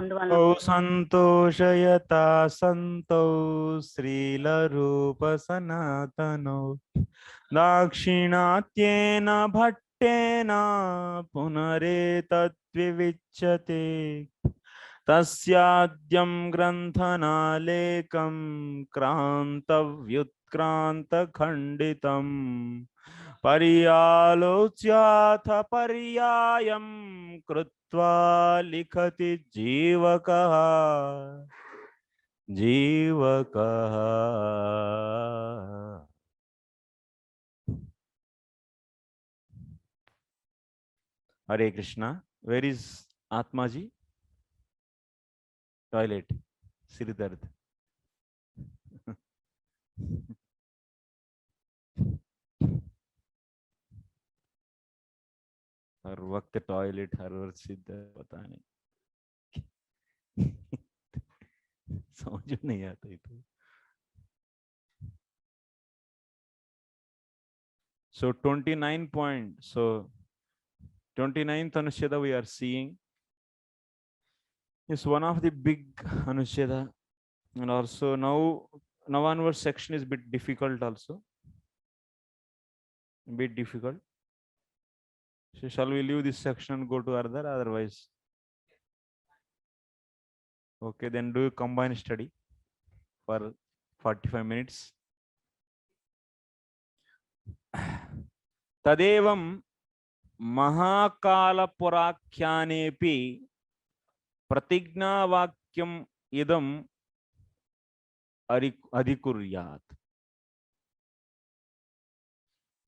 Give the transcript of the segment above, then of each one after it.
అందువలన సంతోషయతా సంతో శ్రీలరూప సనాతనో దాక్షిణాత్యేన భట్టేన పునరేతద్వివిచ్యతే తస్యాద్యం గ్రంథనాలేకం క్రాంతవ్యుత్క్రాంతఖండితం పర్యాలోచ్యాథ పర్యాయం కృత్వా లిఖతి జీవకః జీవకః. Hare Krishna. Where is Atmaji? Toilet. Sir dard. हर वक्त टॉयलेट हर वक्त सिद्ध पता नहीं समझ नहीं आता ये तो. So 29 point. So 29th Anusheda we are seeing is one of the big Anusheda, and also now onward section is bit difficult also. Bit difficult. So shall we leave this section and go to other? Otherwise, okay, then do a combined study for 45 minutes. Tadevam Mahakal पुराख्यानेपि प्रतिज्ञा वाक्यम इदम अधिकुर्यात्.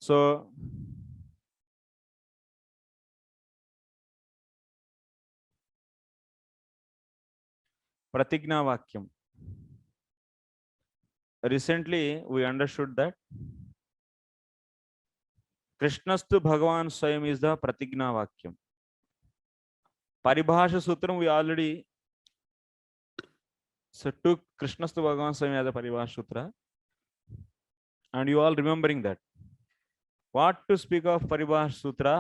So pratigna vakyam, recently we understood that Krishnastu Bhagavan Swayam is the pratigna vakyam. Paribhasha Sutram we already took Krishnastu Bhagavan Swayam as a Paribhasha Sutra, and you all remembering that. What to speak of Paribhasha Sutra?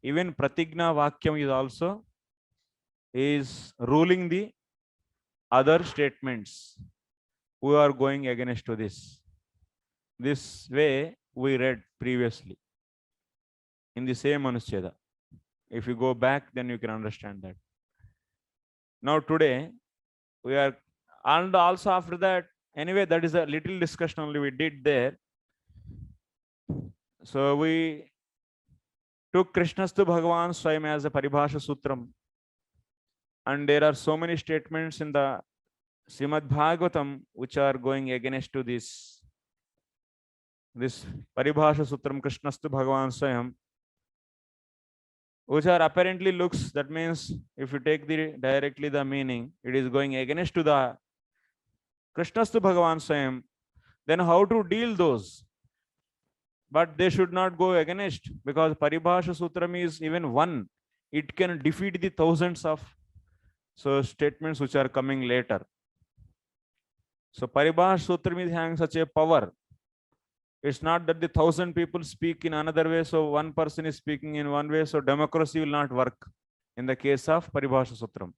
Even pratigna vakyam is also ruling the other statements who are going against to this. This way we read previously in the same Anuscheda. If you go back, then you can understand that. Now today we are, and also after that, anyway, that is a little discussion only we did there. So we took Krishnastu Bhagavan Swayam as a Paribhasha Sutram, and there are so many statements in the Srimad Bhagavatam which are going against to this Paribhasha Sutram Krishnastu Bhagavan Swayam, which are apparently looks, that means if you take directly the meaning, it is going against to the Krishnastu Bhagavan Swayam. Then how to deal those? But they should not go against, because Paribhasha Sutram is even one. It can defeat the thousands of statements which are coming later. So Paribhasha Sutram is having such a power. It's not that the 1,000 people speak in another way, so one person is speaking in one way, so democracy will not work in the case of Paribhasha Sutram.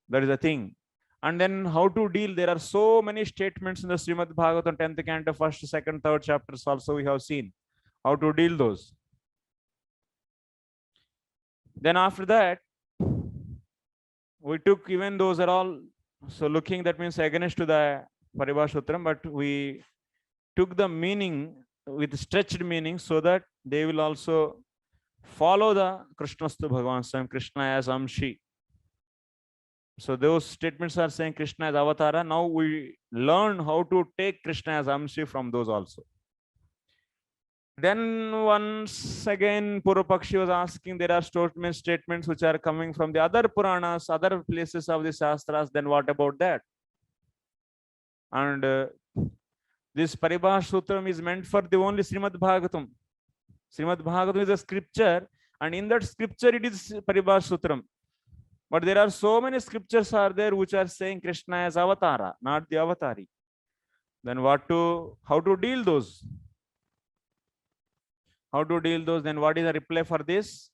That is the thing. And then how to deal? There are so many statements in the Srimad Bhagavatam 10th canto, 1st, 2nd, 3rd chapters also we have seen. How to deal those. Then after that, we took even those are all, so looking, that means against to the Paribhasha Sutram, but we took the meaning with stretched meaning so that they will also follow the Krishnastu Bhagavan Swayam, Krishna as Amshi. So those statements are saying Krishna as Avatara. Now we learn how to take Krishna as Amshi from those also. Then once again Purvapakshi was asking, there are statements which are coming from the other Puranas, other places of the Shastras, then what about that? And this Paribhasha Sutram is meant for the only Srimad Bhagavatam. Srimad Bhagavatam is a scripture, and in that scripture it is Paribhasha Sutram. But there are so many scriptures are there which are saying Krishna as Avatara, not the Avatari. Then how to deal those? How to deal those? Then what is the reply for this?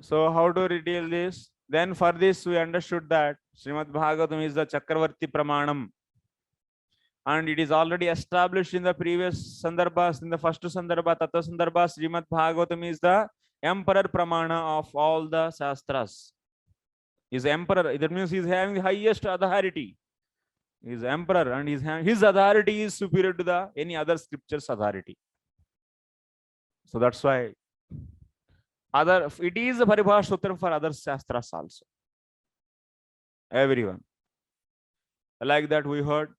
So how to reveal this? Then for this we understood that Srimad Bhagavatam is the Chakravarti Pramanam, and it is already established in the previous Sandarbhas. In the first Sandarbha, Tattva Sandarbha, Srimad Bhagavatam is the emperor Pramana of all the Shastras. Is emperor, that means he is having the highest authority. He is emperor, and his authority is superior to the any other scripture's authority. So that's why it is a Paribhashotram for other Shastras also. Everyone. Like that we heard.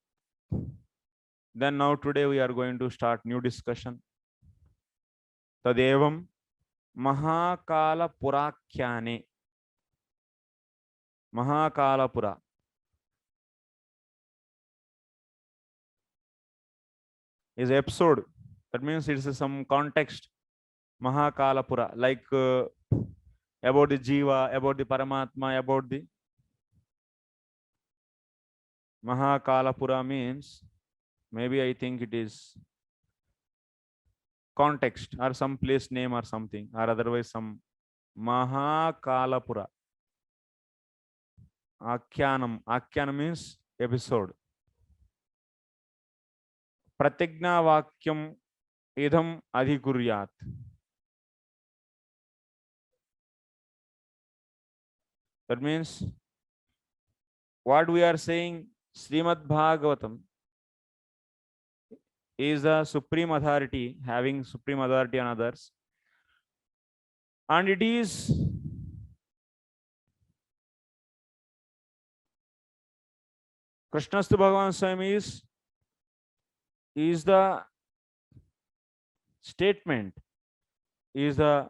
Then now today we are going to start new discussion. Tadevam Mahakala Purakhyane. Mahakala Pura. Is episode. That means it's some context. Mahakala Pura. Like about the Jiva, about the Paramatma, about the Mahakala Pura means maybe I think it is context or some place name or something, or otherwise some Mahakalapura. Akhyanam means episode. Pratigna Vakyam idham adhikuryat. That means what we are saying, Srimad Bhagavatam is the supreme authority, having supreme authority on others. And it is Krishnastu Bhagavan Swami is the statement, is the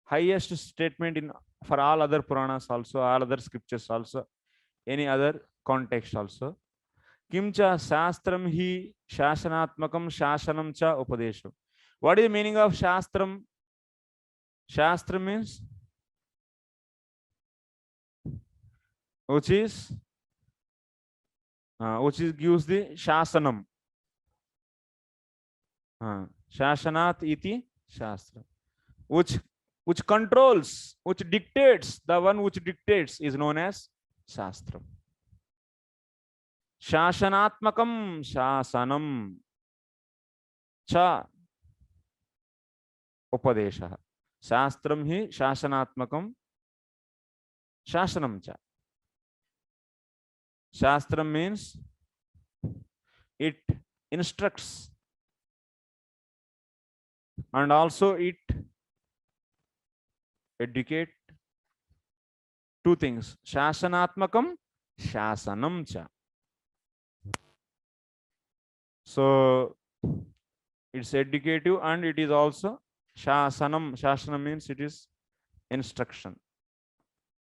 highest statement in for all other Puranas also, all other scriptures also, any other context also. Kimcha Shastram hi Shasanatmakam Shasanam cha Upadesham. What is the meaning of Shastram? Shastra means which gives the Shasanam. Shasanat iti Shastra. Which controls, which dictates, the one which dictates is known as Shastram. Shasanatmakam Shasanam cha Upadesha. Shastram hi Shasanatmakam Shasanam cha. Shastram means it instructs and also it educate. Two things, Shasanatmakam Shasanam cha. So it's educative and it is also Shasanam. Shasanam means it is instruction.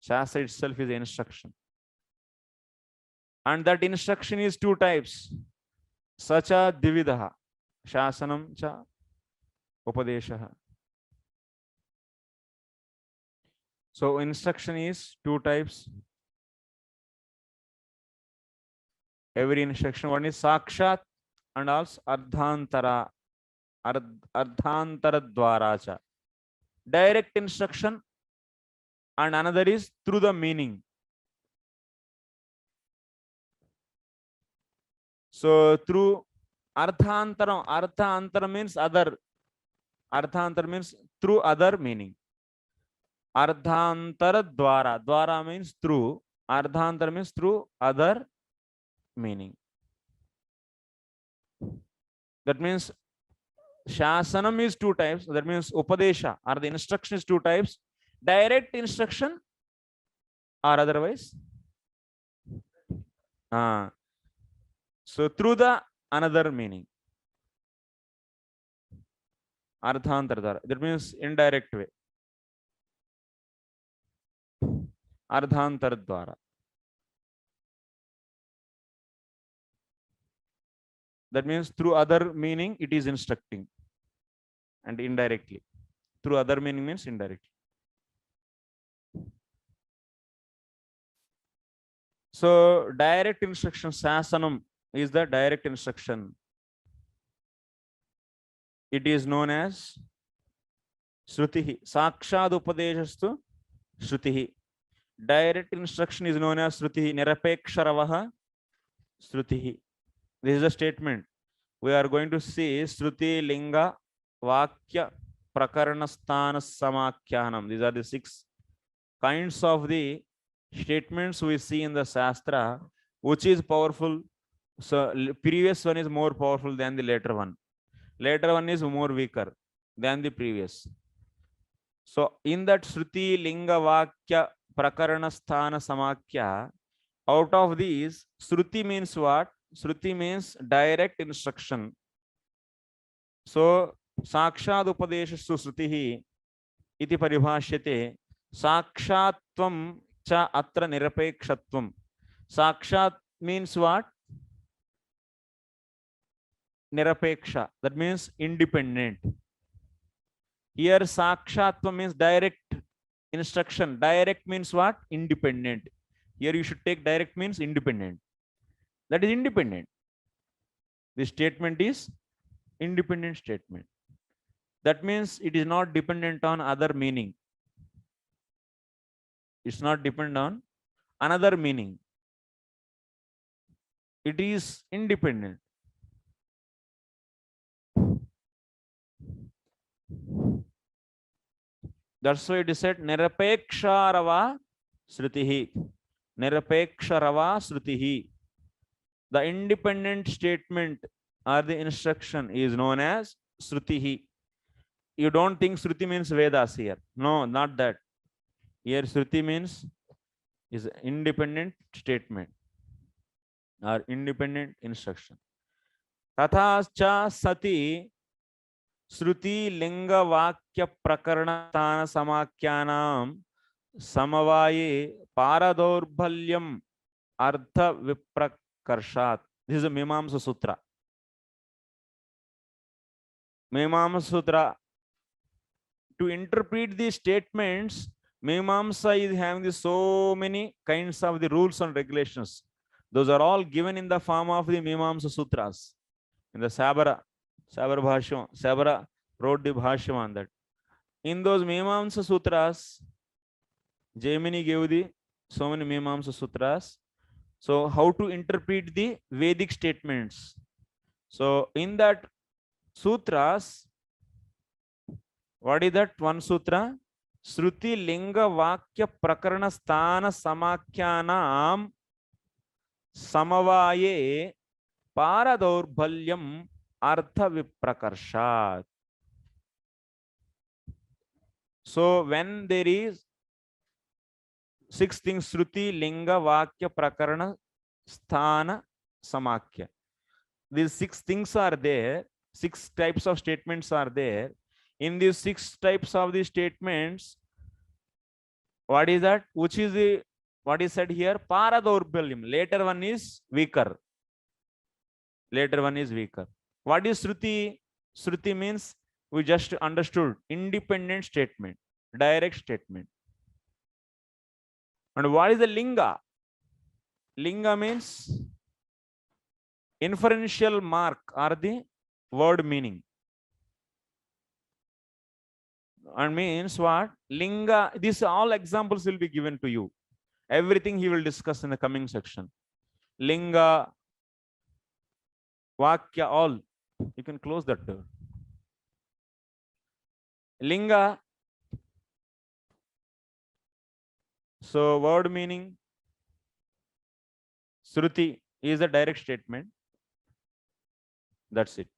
Shastra itself is instruction. And that instruction is two types. Sacha Dividaha. Shasanam cha Upadeshaha. So instruction is two types. Every instruction, one is Sakshat and also Ardhantara. Ardhantara Dwaracha. Direct instruction, and another is through the meaning. So through Ardhantara, Ardhantara means other. Ardhantara means through other meaning. Ardhantara Dwara. Dwara means through. Ardhantara means through other meaning. That means Shasanam is two types. That means Upadesha or the instruction is two types. Direct instruction or otherwise. So through the another meaning. Ardhantara. That means indirect way. Ardhantara Dwara. That means through other meaning it is instructing. And indirectly. Through other meaning means indirectly. So direct instruction, Sasanam, is the direct instruction. It is known as Shrutihi. Sakshad Upadeshastu Shrutihi. Direct instruction is known as Shrutihi. Nirapeksharavaha Shrutihi. This is a statement. We are going to see Shruti, Linga, Vakya, Prakarana, Sthana, Samakhyanam. These are the 6 kinds of the statements we see in the Shastra, which is powerful. So previous one is more powerful than the later one. Later one is more weaker than the previous. So in that Shruti, Linga, Vakya, Prakarana, Sthana, Samakhya, out of these, Shruti means what? Shruti means direct instruction. So Sakshad Upadeshastu Shrutihi iti paribhashyate. Sakshatvam cha atra nirapekshatvam. Sakshat means what? Nirapeksha. That means independent. Here Sakshatvam means direct instruction. Direct means what? Independent. Here you should take direct means independent. That is independent. This statement is independent statement. That means it is not dependent on other meaning. It's not dependent on another meaning. It is independent. That's why it is said Nirapeksharava Srutihi. Nirapeksharava Srutihi. The independent statement or the instruction is known as Srutihi. You don't think Shruti means Vedas here. No, not that. Here Shruti means is independent statement or independent instruction. Tatha cha sati Shruti linga vakya prakarana sthana samakhyanam samavaye paradaurbhalyam artha viprakarshat. This is a Mimamsa Sutra. Mimamsa Sutra. To interpret these statements, Mimamsa is having so many kinds of the rules and regulations. Those are all given in the form of the Mimamsa Sutras. In the Sabara Bhashyam, Sabara wrote the Bhashyam on that. In those Mimamsa Sutras, Jaimini gave the so many Mimamsa Sutras. So how to interpret the Vedic statements? So in that sutras, what is that one sutra? Shruti linga vakya prakarana sthana samakhyanam samavaye paradaurbhalyam artha viprakarshat. So when there is 6 things, Shruti, Linga, Vakya, Prakarana, Sthana, Samakhya. These 6 things are there. 6 types of statements are there. In these 6 types of the statements, what is that? Which is the, what is said here? Paradaurbhalyam. Later one is weaker. Later one is weaker. What is Shruti? Shruti means, we just understood, independent statement, direct statement. And what is the Linga? Linga means inferential mark or the word meaning. And means what? Linga, these all examples will be given to you. Everything he will discuss in the coming section. Linga, Vakya, all. You can close that door. Linga, so word meaning, Shruti is a direct statement. That's it.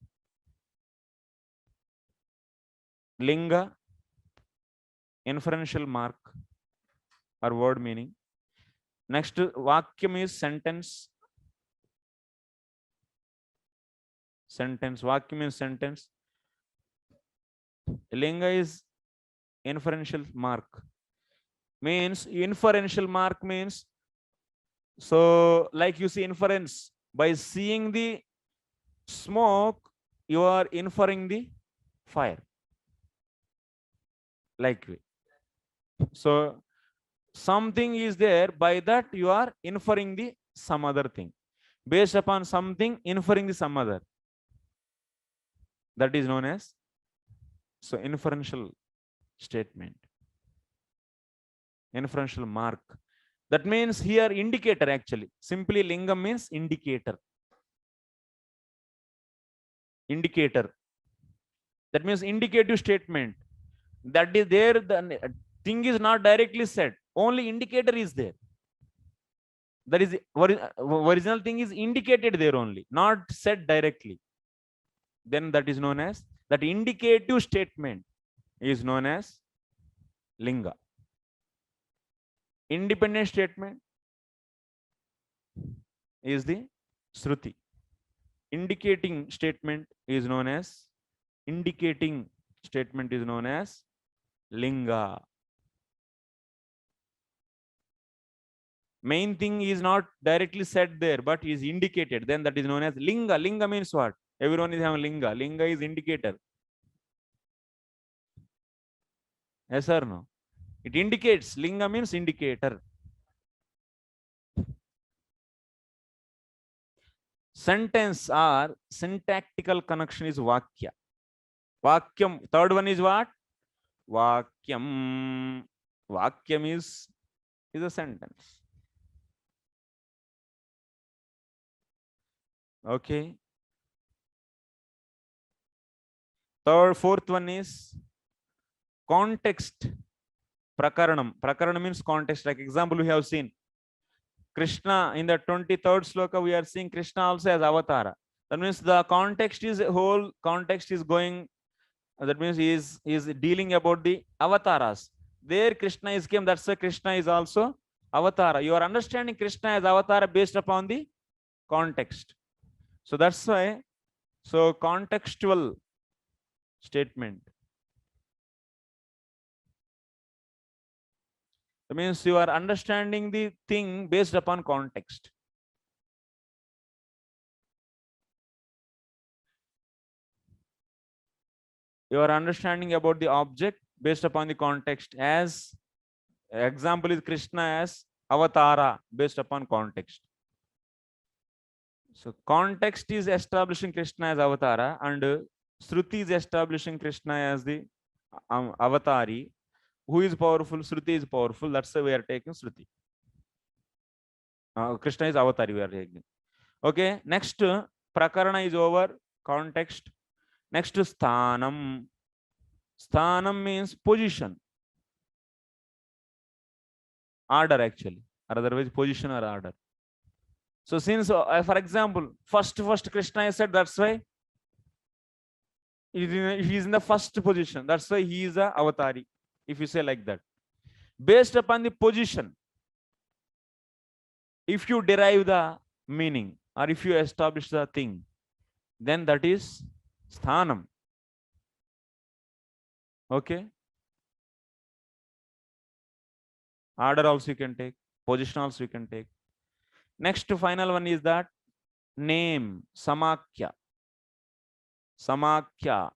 Linga, inferential mark or word meaning. Next, Vakyam is sentence. Sentence. Vakyam is sentence. Linga is inferential mark. Means inferential mark means, so like you see inference, by seeing the smoke, you are inferring the fire. Like so something is there, by that you are inferring the some other thing. Based upon something, inferring the some other. That is known as, so inferential statement. Inferential mark. That means here indicator actually. Simply lingam means indicator. Indicator. That means indicative statement. That is there, the thing is not directly said. Only indicator is there. That is original thing is indicated there only, not said directly. Then that is known as, that indicative statement is known as linga. Independent statement is the shruti. Indicating statement is known as linga. Main thing is not directly said there, but is indicated. Then that is known as linga. Linga means what? Everyone is having linga. Linga is indicator. Yes or no? It indicates. Linga means indicator. Sentence or syntactical connection is vakya. Vakyam. Third one is what? Vakyam. Vakyam is a sentence. Okay. Fourth one is context. Prakaranam. Prakaranam means context. Like example, we have seen Krishna in the 23rd sloka. We are seeing Krishna also as avatara. That means the context is whole context is going. That means he is dealing about the avatars. There Krishna is came. That's why Krishna is also avatara. You are understanding Krishna as avatara based upon the context. So that's why. So contextual statement. That means you are understanding the thing based upon context. You are understanding about the object based upon the context. As example is Krishna as avatara based upon context. So context is establishing Krishna as avatara, and Shruti is establishing Krishna as the avatari. Who is powerful? Shruti is powerful. That's why we are taking Shruti. Krishna is avatari. We are taking. Okay. Next, prakarana is over. Context. Next, sthanam. Sthanam means position. Order actually, or otherwise position or order. So since, for example, first Krishna is said, that's why he is in the first position. That's why he is a avatari. If you say like that, based upon the position, if you derive the meaning or if you establish the thing, then that is sthanam. Okay. Order also you can take, position also you can take. Next final one is that name, samakya. Samakya.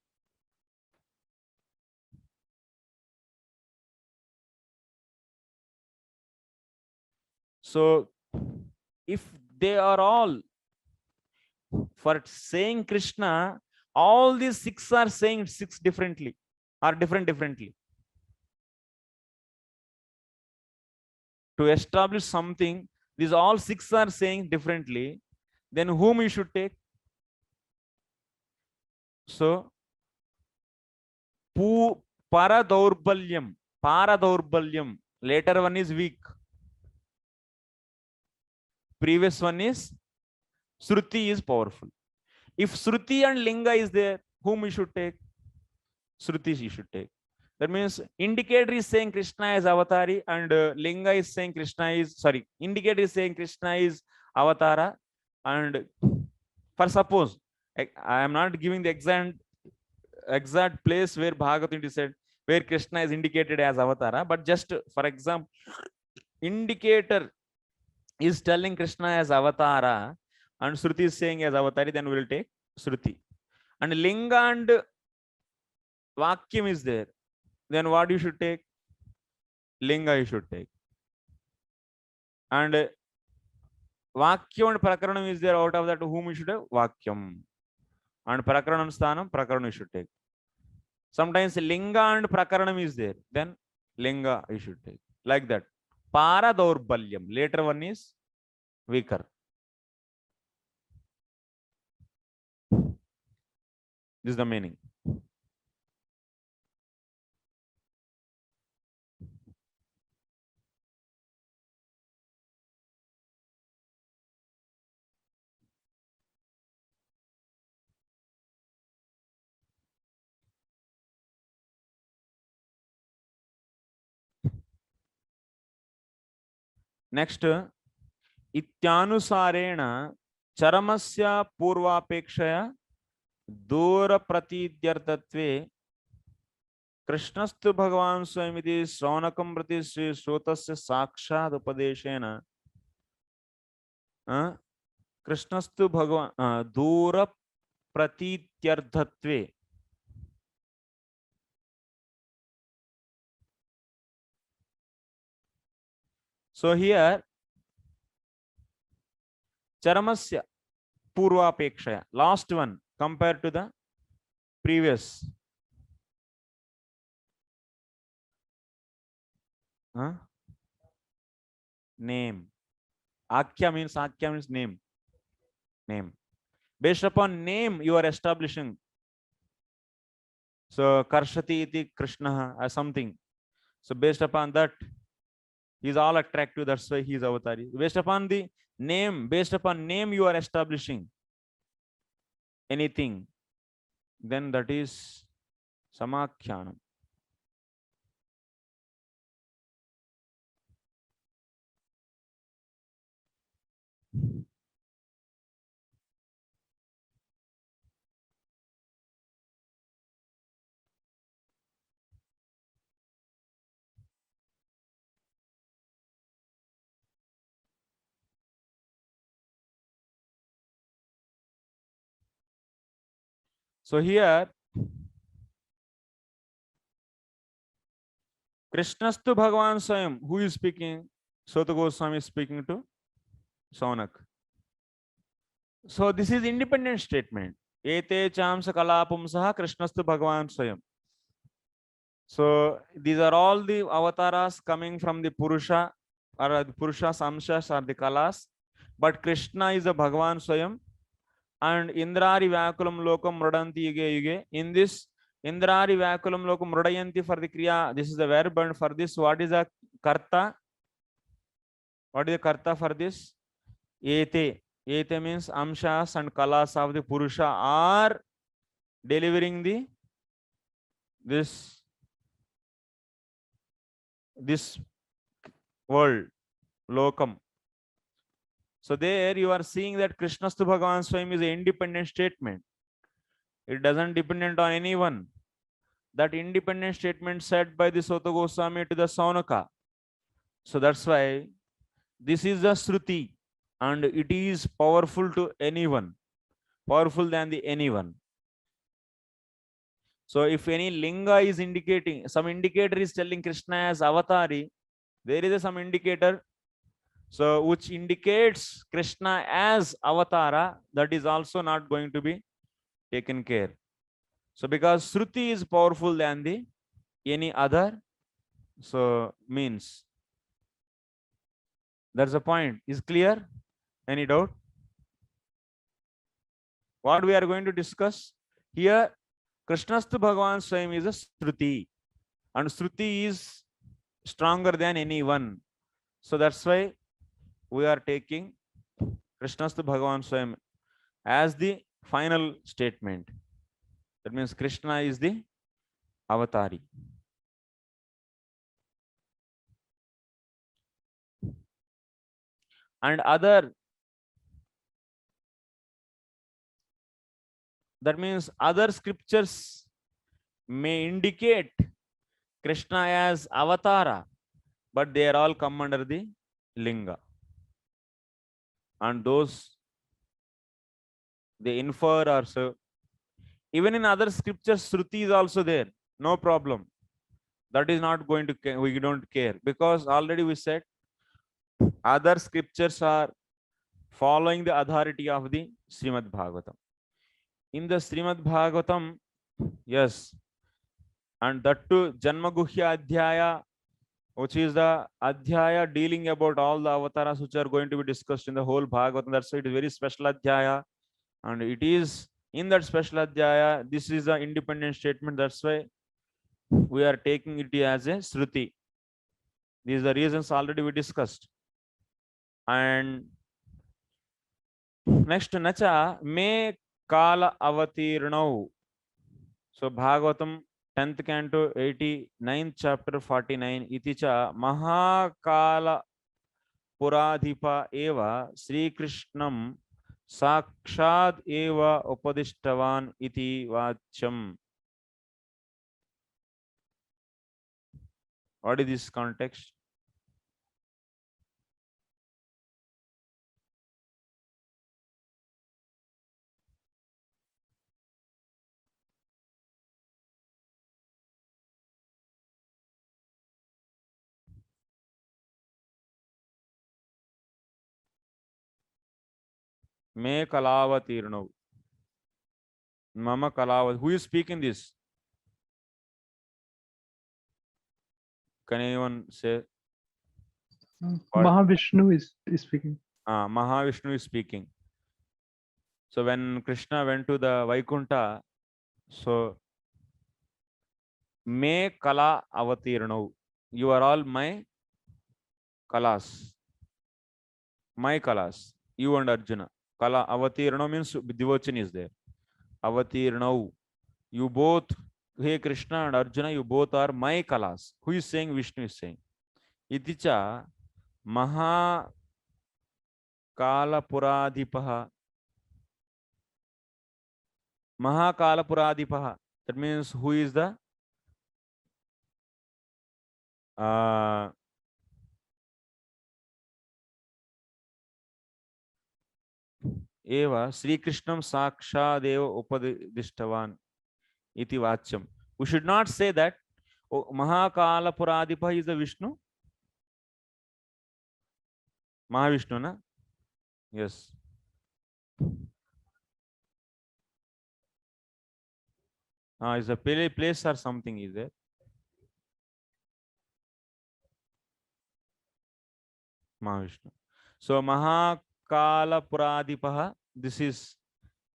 So if they are all for saying Krishna, all these six are saying six differently or differently. To establish something, these all six are saying differently, then whom you should take? So paradorbalyam, later one is weak, previous one is Shruti is powerful. If Shruti and Linga is there, whom you should take? Shruti you should take. That means indicator is saying Krishna is avatari, and Linga is saying Krishna is, sorry, indicator is saying Krishna is avatara. And for suppose, I am not giving the exact place where Bhagavatam is said, where Krishna is indicated as avatara, but just for example, indicator is telling Krishna as avatara and Shruti is saying as avatari, then we will take Shruti. And Linga and Vakyam is there, then what you should take? Linga you should take. And Vakyam and Prakaranam is there, out of that whom you should have? Vakyam. And Prakaranam Sthanam, Prakaranam you should take. Sometimes linga and prakaranam is there, then linga you should take like that. Para daurbalyam, later one is weaker. This is the meaning. Next, इत्यानुसारेण चरमस्य पूर्वापेक्षया दूर प्रतीत्यर्थत्वे कृष्णस्तु भगवान स्वयमिति श्रौनकं प्रति श्री श्रोतस्य साक्षात् उपदेशेन कृष्णस्तु भगवान दूर प्रतीत्यर्थत्वे. So here Charamasya Purvapekshaya, last one compared to the previous. Name. Akya means name. Name. Based upon name you are establishing. So Karshati iti Krishna or something. So based upon that, he is all attractive. That's why he is avatari. Based upon the name, based upon name you are establishing anything, then that is Samakhyanam. So here Krishnastu Bhagavan Swayam, who is speaking? Sota Goswami is speaking to Saunak. So this is independent statement. Ete chamsa kalapumsaha Krishnastu Bhagavan Swayam. So these are all the avatars coming from the Purusha, or the Purusha Samshas or the Kalas. But Krishna is the Bhagavan Swayam. And Indrari Vakulam Lokam Mradanti Yuge Yuge. In this Indrari Vakulam Lokam Mradayanti for the Kriya, this is the verb, and for this, what is the Karta? What is the Karta for this? Ete. Ete means Amshas and Kalas of the Purusha are delivering the this world, Lokam. So there you are seeing that Krishnastu Bhagavan Swayam is an independent statement. It doesn't depend on anyone. That independent statement said by the Sota Goswami to the Saunaka. So that's why this is the Shruti, and it is powerful to anyone, powerful than the anyone. So if any linga is indicating, some indicator is telling Krishna as avatari, there is some indicator, so which indicates Krishna as avatara, that is also not going to be taken care. So because Shruti is powerful than the any other, so means. That's the point. Is clear? Any doubt? What we are going to discuss here, Krishnastu Bhagavan Swayam is a Shruti, and Shruti is stronger than anyone. So that's why we are taking Krishnastu Bhagavan Swayam as the final statement. That means Krishna is the avatari. And other, that means other scriptures may indicate Krishna as avatara, but they are all come under the linga. And those they infer or so. Even in other scriptures, Shruti is also there. No problem. That is not going to, we don't care, because already we said other scriptures are following the authority of the Srimad Bhagavatam. In the Srimad Bhagavatam, yes, and that too Janmaguhya Adhyaya, which is the Adhyaya dealing about all the avatars which are going to be discussed in the whole Bhagavatam. That's why it is very special Adhyaya, and it is in that special Adhyaya, this is an independent statement. That's why we are taking it as a Shruti. These are the reasons already we discussed. And next, Nacha, me Kala Avatirnau. So Bhagavatam 10th canto 89th chapter 49 iti cha Mahakala Puradhipa eva Sri Krishnam Sakshad eva Upadishtavan iti vacham. What is this context? Me Kalavatirno. Mama Kalavat. Who is speaking this? Can anyone say what? Mahavishnu is speaking. Mahavishnu is speaking. So when Krishna went to the Vaikunta, so me Kala Avatirno. You are all my Kalas. My Kalas. You and Arjuna. Kala Avatirno means Divachan is there. Avatirno. You both, hey Krishna and Arjuna, you both are my Kalas. Who is saying? Vishnu is saying. Iticha Maha Kala Puradipaha. Mahakala Puradipaha. That means who is the Eva Sri Krishnam Sakshadeva Upadishtavan iti vachyam. We should not say that Mahakala Puradipa is the Vishnu. Mahavishnu, na? Yes. Is a place or something is there? Mahavishnu. So Mahakala Puradipaha, this is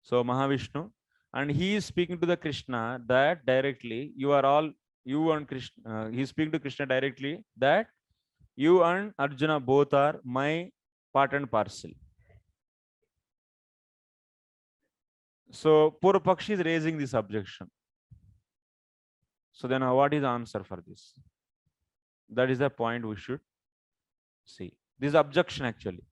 so Mahavishnu, and he is speaking to the Krishna that directly you are all, you and Krishna, he is speaking to Krishna directly that you and Arjuna both are my part and parcel. So Purvapakshi is raising this objection. So then what is the answer for this? That is the point we should see. This objection actually.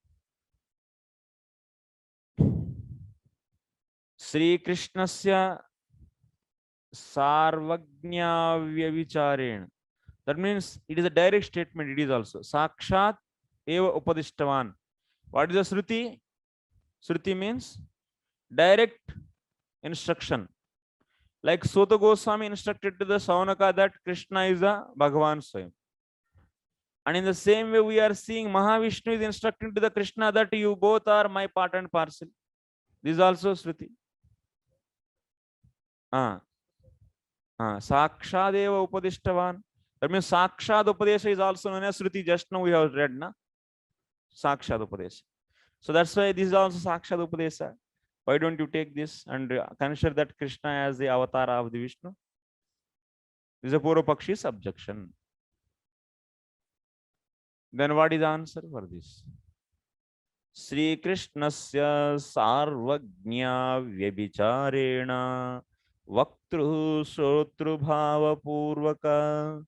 Sri Krishnasya Sarvagnyavyavichareణ. That means it is a direct statement. It is also Sakshat eva upadishtavan. What is the Shruti? Shruti means direct instruction. Like Sota Goswami instructed to the Saunaka that Krishna is a Bhagavan Swayam. And in the same way, we are seeing Mahavishnu is instructing to the Krishna that you both are my part and parcel. This is also Shruti. Sakshadeva Upadishtavan. That means Sakshad Upadesha is also known as Shruti. Just now we have read, na? Sakshad Upadesha. So that's why this is also Sakshad Upadesha. Why don't you take this and consider that Krishna as the avatar of the Vishnu? This is a Purvapakshi's objection. Then what is the answer for this? Sri Krishnasya Sarvagnya Vyabhicharena Vaktru Sotru Bhava Purvaka.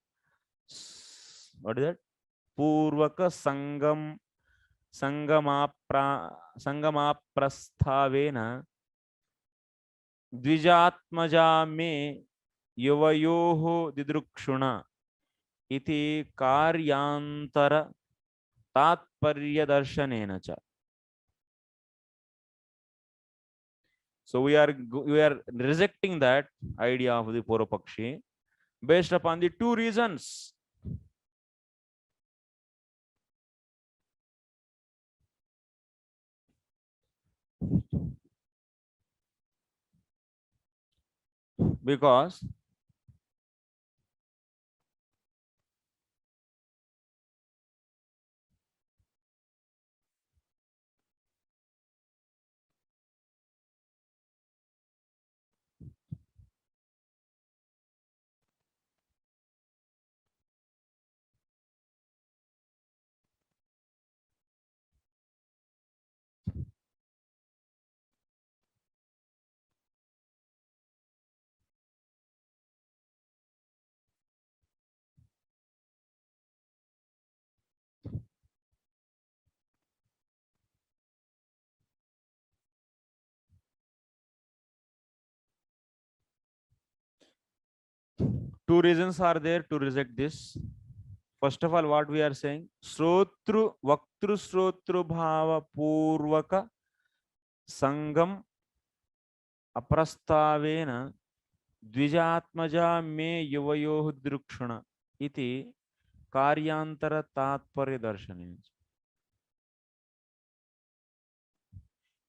What is that? Purvaka Sangamaprasthavena Dvijatmaja me Yuvayoho Didrukshuna iti Karyantara Tatparya Darshanena cha. So we are rejecting that idea of the Purvapakshi based upon the two reasons. Because Two reasons are there to reject this. First of all, what we are saying, Srotru, Vaktru Srotru Bhava Purvaka Sangam Aprastavena Dvijatmaja Me Yuvayoh Drukshana Iti Karyantara Tatparya Darshane.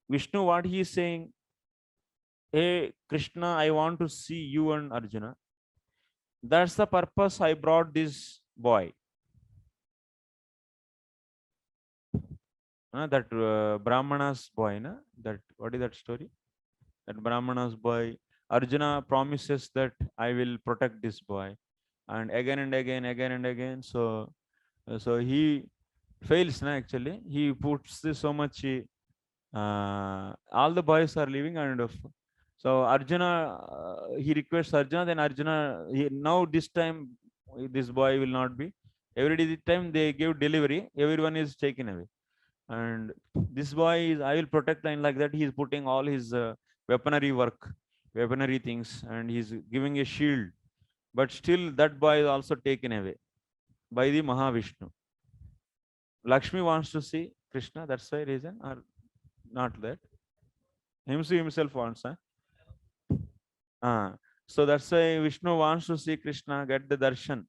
Vishnu, what he is saying, hey Krishna, I want to see you and Arjuna. That's the purpose I brought this boy. That Brahmana's boy, na? That what is that story? That Brahmana's boy, Arjuna promises that I will protect this boy, and again and again, again and again. So he fails, na, actually. He puts this so much. All the boys are leaving, and so Arjuna, he requests Arjuna. Then Arjuna, now this time this boy will not be. Every time they give delivery, everyone is taken away. And this boy is, I will protect, and like that he is putting all his weaponry things, and he's giving a shield. But still that boy is also taken away by the Mahavishnu. Lakshmi wants to see Krishna, that's why reason, or not that? Himself wants, so that's why Vishnu wants to see Krishna, get the darshan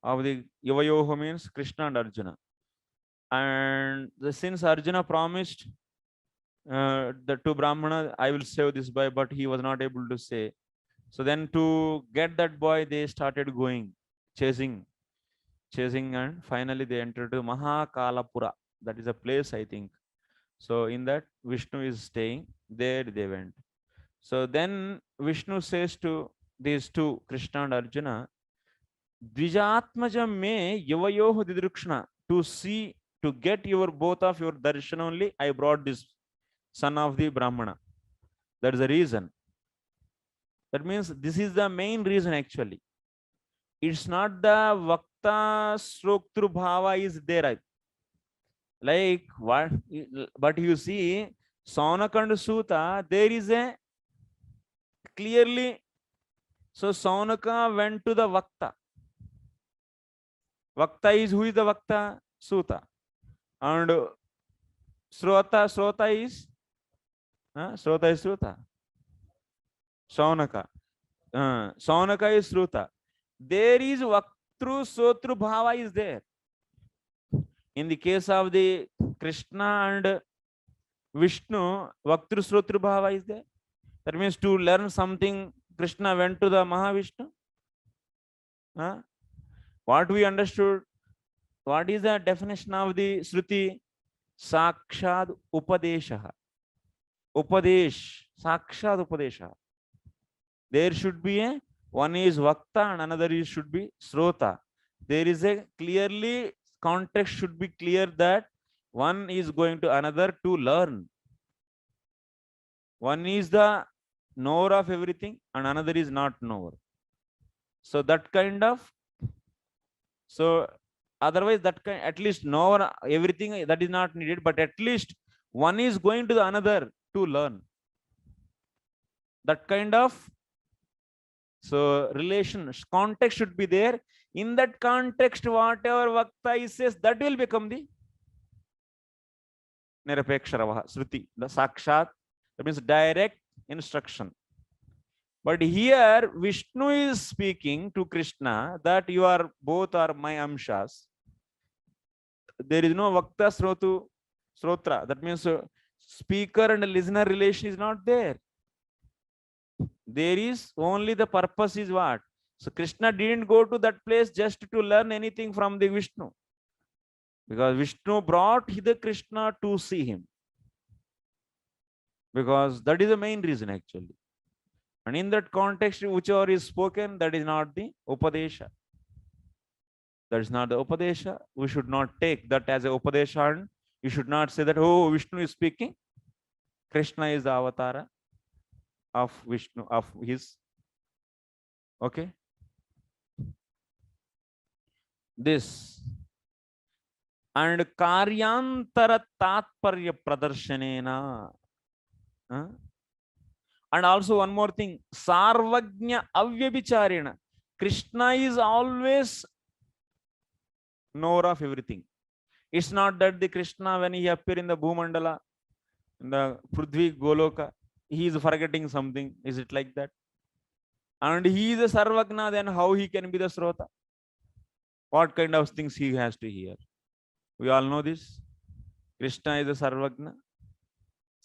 of the Yavayoho, means Krishna and Arjuna. And since Arjuna promised the to Brahmana, I will save this boy, but he was not able to say. So then to get that boy, they started going, chasing, and finally they entered to Mahakalapura. That is a place, I think. So in that, Vishnu is staying. There they went. So then Vishnu says to these two, Krishna and Arjuna, Dvijatmaja me yavayoh didrukshana. To see, to get your both of your darshan only, I brought this son of the Brahmana. That is the reason. That means this is the main reason actually. It's not the Vakta Sroktru Bhava is there. Like what? But you see, Saunaka and Suta, there is a clearly. So Saunaka went to the Vakta. Vakta is, who is the Vakta? Suta. And Srota is? Srota is Sruta. Saunaka. Saunaka is Sruta. There is Vaktru Sotru Bhava is there. In the case of the Krishna and Vishnu, Vaktru Srotru Bhava is there. That means to learn something, Krishna went to the Mahavishnu. What we understood, what is the definition of the Shruti? Sakshad Upadesha. Upadesh, Sakshad Upadesha. There should be a, one is Vakta and another is should be Srota. There is a clearly, context should be clear that one is going to another to learn. One is the knower of everything and another is not knower. So that kind of, so otherwise that kind, at least knower everything, that is not needed, but at least one is going to the another to learn. That kind of, so relation, context should be there. In that context, whatever Vakta says, that will become the Nirapekshara Shruti, the Sakshat. That means direct instruction. But here Vishnu is speaking to Krishna that you are both are my amshas. There is no Vakta Srotra. That means speaker and listener relation is not there. There is only the purpose is what? So Krishna didn't go to that place just to learn anything from the Vishnu. Because Vishnu brought the Krishna to see him. Because that is the main reason actually. And in that context, whichever is spoken, that is not the Upadesha. That is not the Upadesha. We should not take that as a Upadesha, and you should not say that, oh, Vishnu is speaking. Krishna is the avatara of Vishnu, of his. Okay. This. And Karyantara Tatparya Pradarshanena. And also one more thing, Sarvagnya Avyabicharena. Krishna is always knower of everything. It's not that the Krishna, when he appear in the Bhumandala, in the Prithvi Goloka, he is forgetting something. Is it like that? And he is a Sarvagna, then how he can be the Srota? What kind of things he has to hear? We all know this. Krishna is a Sarvagna.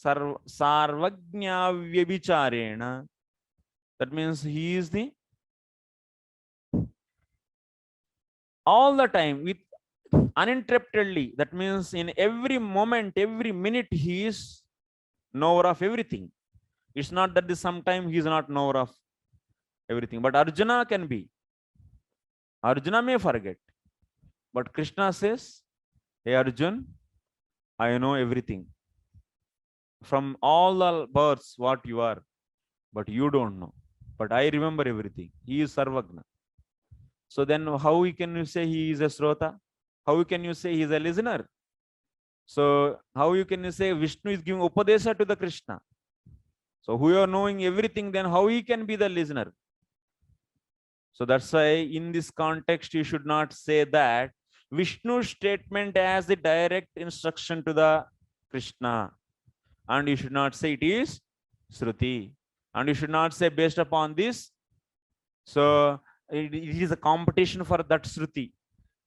Sarvagnya Vyabhicharena. That means he is the all the time with uninterruptedly. That means in every moment, every minute, he is knower of everything. It's not that sometime he is not knower of everything, but Arjuna can be. Arjuna may forget, but Krishna says, "Hey Arjun, I know everything. From all the births, what you are, but you don't know. But I remember everything." He is Sarvagna. So then how can you say he is a Srota? How can you say he is a listener? So how can you say Vishnu is giving Upadesha to the Krishna? So who are knowing everything, then how he can be the listener? So that's why in this context, you should not say that Vishnu's statement as the direct instruction to the Krishna. And you should not say it is Shruti. And you should not say based upon this. So it is a competition for that Shruti,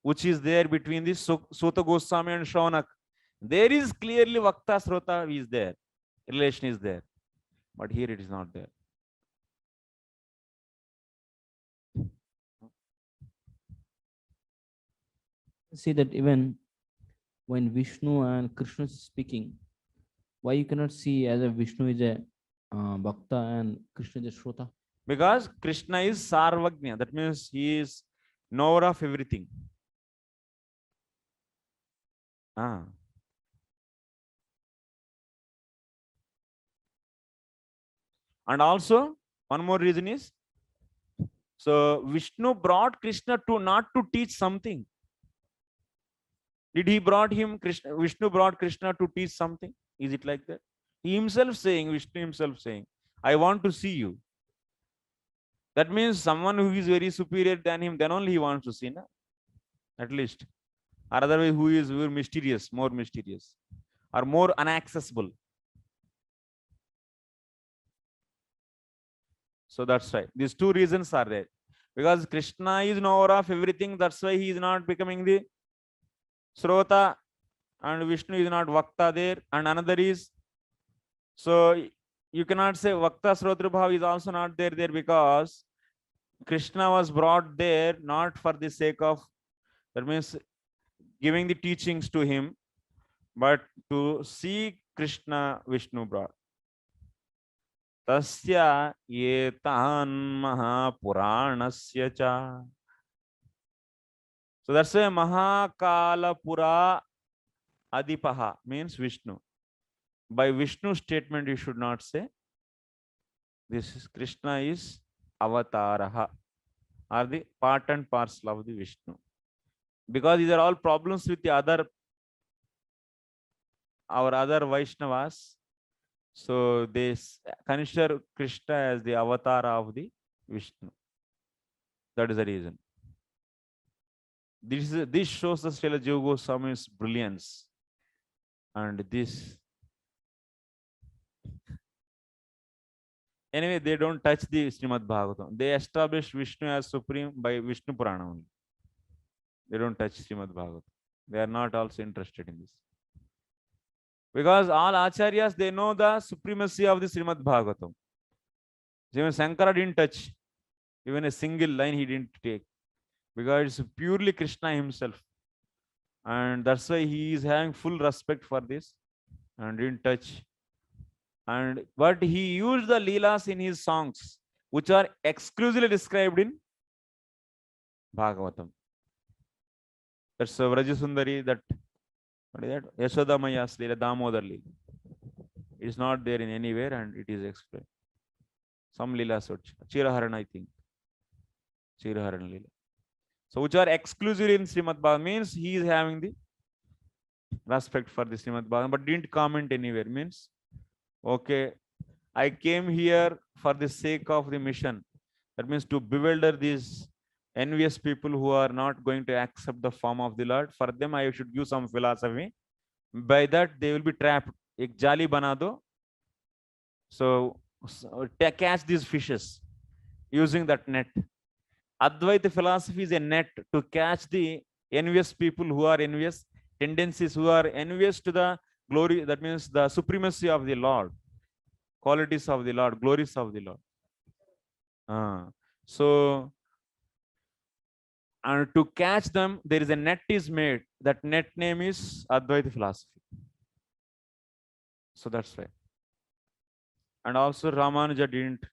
which is there between the Sutta Goswami and Shaunak. There is clearly Vakta Srota is there. Relation is there. But here it is not there. See that even when Vishnu and Krishna is speaking, why you cannot see as a Vishnu is a Bhakta and Krishna is a Shrota? Because Krishna is Sarvagnya. That means he is knower of everything. And also, one more reason is, so Vishnu brought Krishna to not to teach something. Did he brought him Krishna? Vishnu brought Krishna to teach something? Is it like that? He himself saying, Vishnu himself saying, I want to see you. That means someone who is very superior than him, then only he wants to see, na? At least. Or otherwise, who is more mysterious, or more inaccessible. So that's right. These two reasons are there. Because Krishna is knower of everything, that's why he is not becoming the Srota, and Vishnu is not Vakta there. And another is, so you cannot say Vakta Srotri Bhav is also not there because Krishna was brought there not for the sake of, that means giving the teachings to him, but to see Krishna Vishnu brought. Tasya yetan mahapuranasya cha. So that's why Mahakala Pura Adipaha means Vishnu. By Vishnu statement, you should not say this is Krishna is Avataraha, or the part and parcel of the Vishnu. Because these are all problems with the our other Vaishnavas. So they consider Krishna as the avatar of the Vishnu. That is the reason. This shows the Srila Jiva Goswami's brilliance. And this, anyway, they don't touch the Srimad Bhagavatam. They establish Vishnu as supreme by Vishnu Purana only. They don't touch Srimad Bhagavatam. They are not also interested in this. Because all Acharyas, they know the supremacy of the Srimad Bhagavatam. Even Shankara didn't touch. Even a single line he didn't take. Because it's purely Krishna himself. And that's why he is having full respect for this and didn't touch. But he used the Leelas in his songs, which are exclusively described in Bhagavatam. That's Vrajasundari, that, what is that? Yashoda Maya's Leela, Damodar Leela. It is not there in anywhere and it is explained. Some Leelas, Chiraharan, I think. Chiraharan Leela. So which are exclusively in Srimad Bhagavatam, means he is having the respect for the Srimad Bhagavatam, but didn't comment anywhere. Means, okay, I came here for the sake of the mission. That means to bewilder these envious people who are not going to accept the form of the Lord, for them I should give some philosophy. By that they will be trapped. Ek jali bana do. So catch these fishes using that net. Advaita philosophy is a net to catch the envious people who are envious, tendencies who are envious to the glory, that means the supremacy of the Lord, qualities of the Lord, glories of the Lord. So, and to catch them, there is a net is made. That net name is Advaita philosophy. So that's why. And also Ramanuja didn't,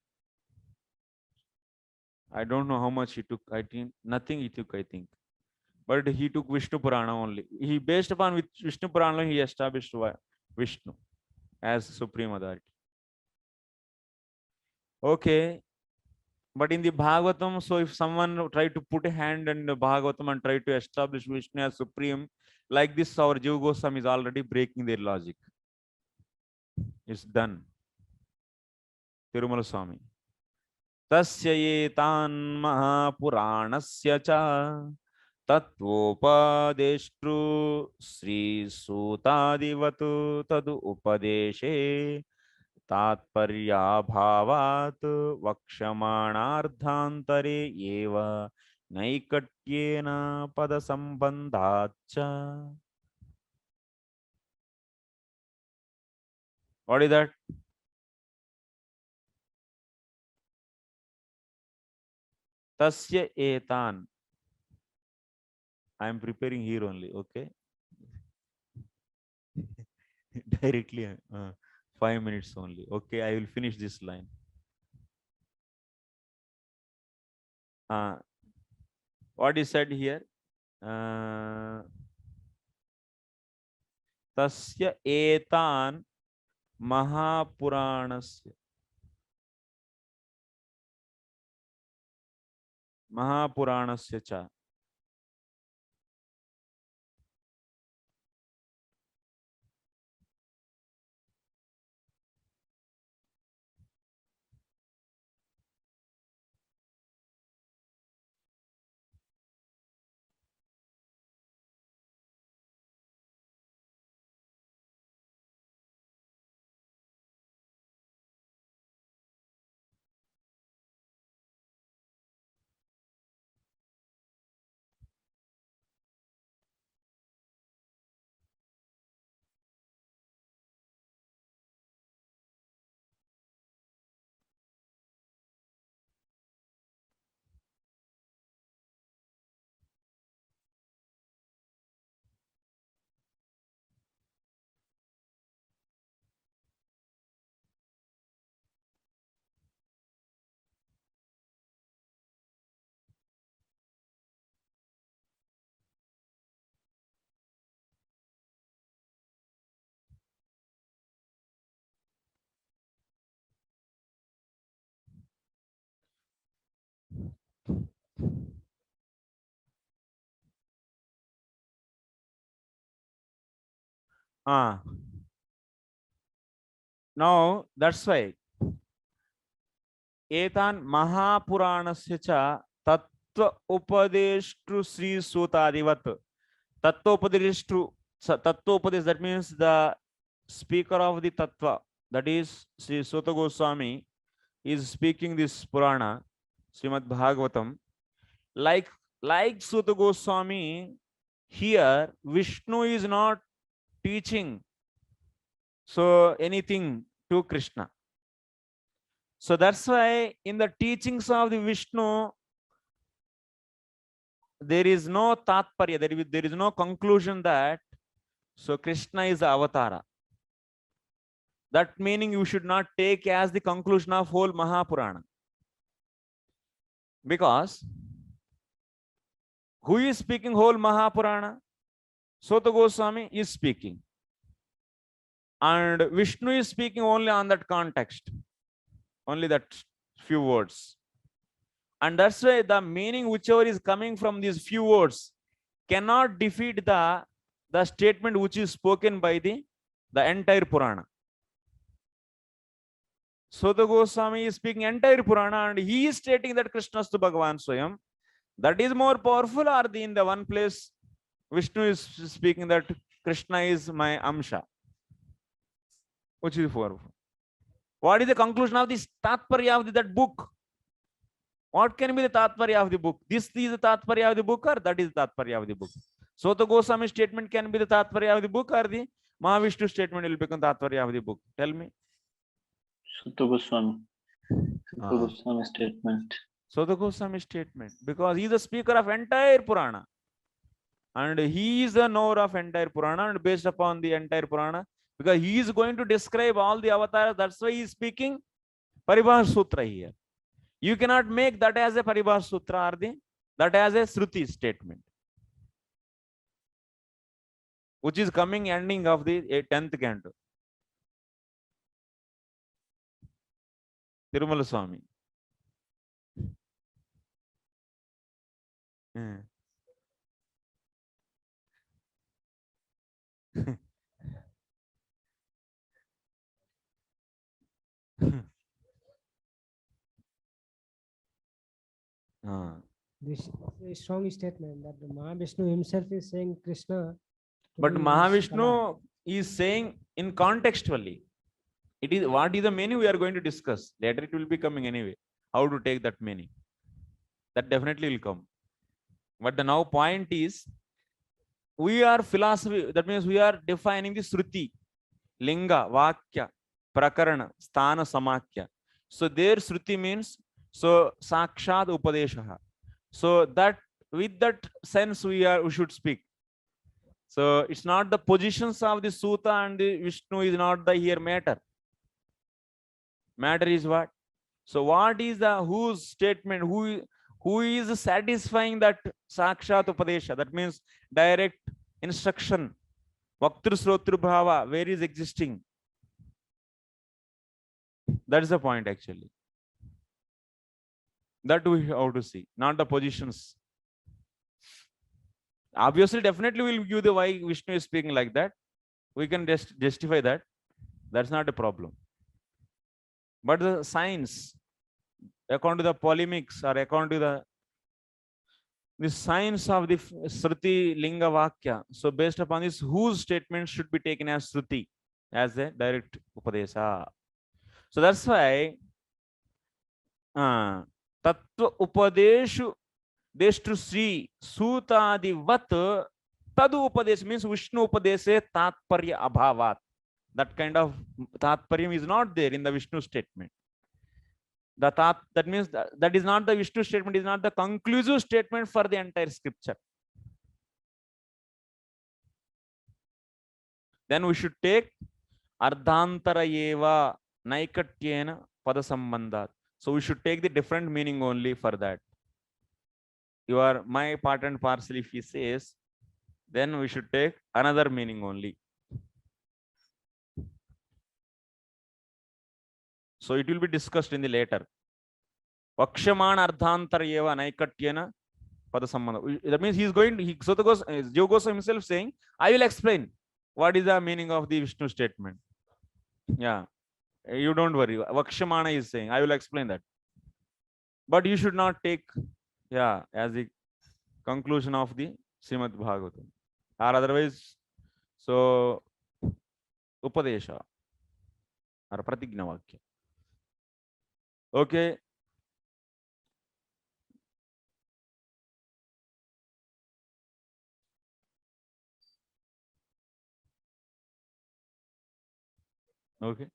I don't know how much he took. I think nothing he took, I think. But he took Vishnu Purana only. He based upon Vishnu Purana, he established Vishnu as supreme authority. Okay. But in the Bhagavatam, so if someone try to put a hand in the Bhagavatam and try to establish Vishnu as supreme, like this, our Jiva Goswami is already breaking their logic. It's done. Tirumala Swami. Tasya etan mahapuranasya cha tatvopadeshtru Sri Sutadivatu tadu upadeshe तात्पर्याभावात् वक्ष्यमाणार्थान्तरे एव नैकट्येन पदसम्बन्धाच्च. What is that? Tasya etan. I am preparing here only, okay? Directly. 5 minutes only. Okay, I will finish this line. What is said here? Tasya etan mahapuranasya. Mahapuranasya cha. Now that's why etan mahapuranasya cha tattva upadeshtu Sri Sutadivat. Tattva upadeshtu, tattva upadesh, that means the speaker of the tattva, that is Sri Suta Goswami, is speaking this Purana, Srimad Bhagavatam. Like Suta Goswami, here Vishnu is not teaching so anything to Krishna. So that's why in the teachings of the Vishnu, there is no tatparya, there is no conclusion that so Krishna is the avatara. That meaning you should not take as the conclusion of whole Mahapurana. Because who is speaking whole Mahapurana? Suta Goswami is speaking. And Vishnu is speaking only on that context. Only that few words. And that's why the meaning whichever is coming from these few words cannot defeat the statement which is spoken by the entire Purana. So the Goswami is speaking entire Purana and he is stating that Krishna Stu Bhagavan Swayam. That is more powerful, or in the one place Vishnu is speaking that Krishna is my Amsha? Which is powerful? What is the conclusion of this Tatparya of that book? What can be the Tatparya of the book? This is the Tatparya of the book, or that is the Tatparya of the book? Sota Goswami statement can be the Tatparya of the book, or the Mahavishnu statement will become Tatparya of the book? Tell me. Sutta Goswami. Sutta Goswami statement. Sota Goswami statement, because he is the speaker of entire Purana. And he is the knower of entire Purana, and based upon the entire Purana, because he is going to describe all the avatars, that's why he is speaking Paribhas Sutra here. You cannot make that as a Paribhas Sutra, or that as a Shruti statement, which is coming ending of the 10th canto. Tirumala Swami. This is a strong statement that the Mahavishnu himself is saying Krishna. But Mahavishnu is saying in contextually. It is what is the meaning we are going to discuss. Later it will be coming anyway. How to take that meaning. That definitely will come. But the now point is, we are philosophy, that means we are defining the Shruti, Linga, Vakya, Prakarana, Sthana, Samakya. So there Shruti means, so Sakshat Upadeshaha. So that with that sense we should speak. So it's not the positions of the Sutta and the Vishnu is not the here matter. Matter is what? So what is the whose statement? Who is satisfying that Sakshat Upadesha? That means direct instruction. Vaktru Srotru Bhava, where is existing? That is the point actually. That we have to see, not the positions. Obviously, definitely we'll give the why Vishnu is speaking like that. We can just justify that. That's not a problem. But the science, according to the polemics or according to the science of the Shruti Linga Vakya. So based upon this, whose statement should be taken as Shruti, as a direct Upadesha. So that's why Tattva Upadeshu Deshtu Sri Sutadi Vat Tadu Upadesh means Vishnu Upadeshe Tatparya Abhavat. That kind of Tatparyam is not there in the Vishnu statement. The that means that is not the Vishnu statement, is not the conclusive statement for the entire scripture. Then we should take Ardhantara Eva Naikatyena Padasambandhat. So we should take the different meaning only for that. You are my part and parcel if he says, then we should take another meaning only. So it will be discussed in the later. Vakshamana Ardhantara Eva Naikatyena Padasambandhat. That means he is going to, Jiva Goswami himself saying, I will explain what is the meaning of the Vishnu statement. Yeah. You don't worry. Vakshamana is saying, I will explain that. But you should not take, as the conclusion of the Srimad Bhagavatam. Or otherwise, so Upadesha or Pratigna Vakya. Okay. Okay.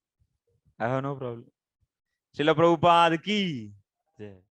I have no problem. Srila Prabhupada ki.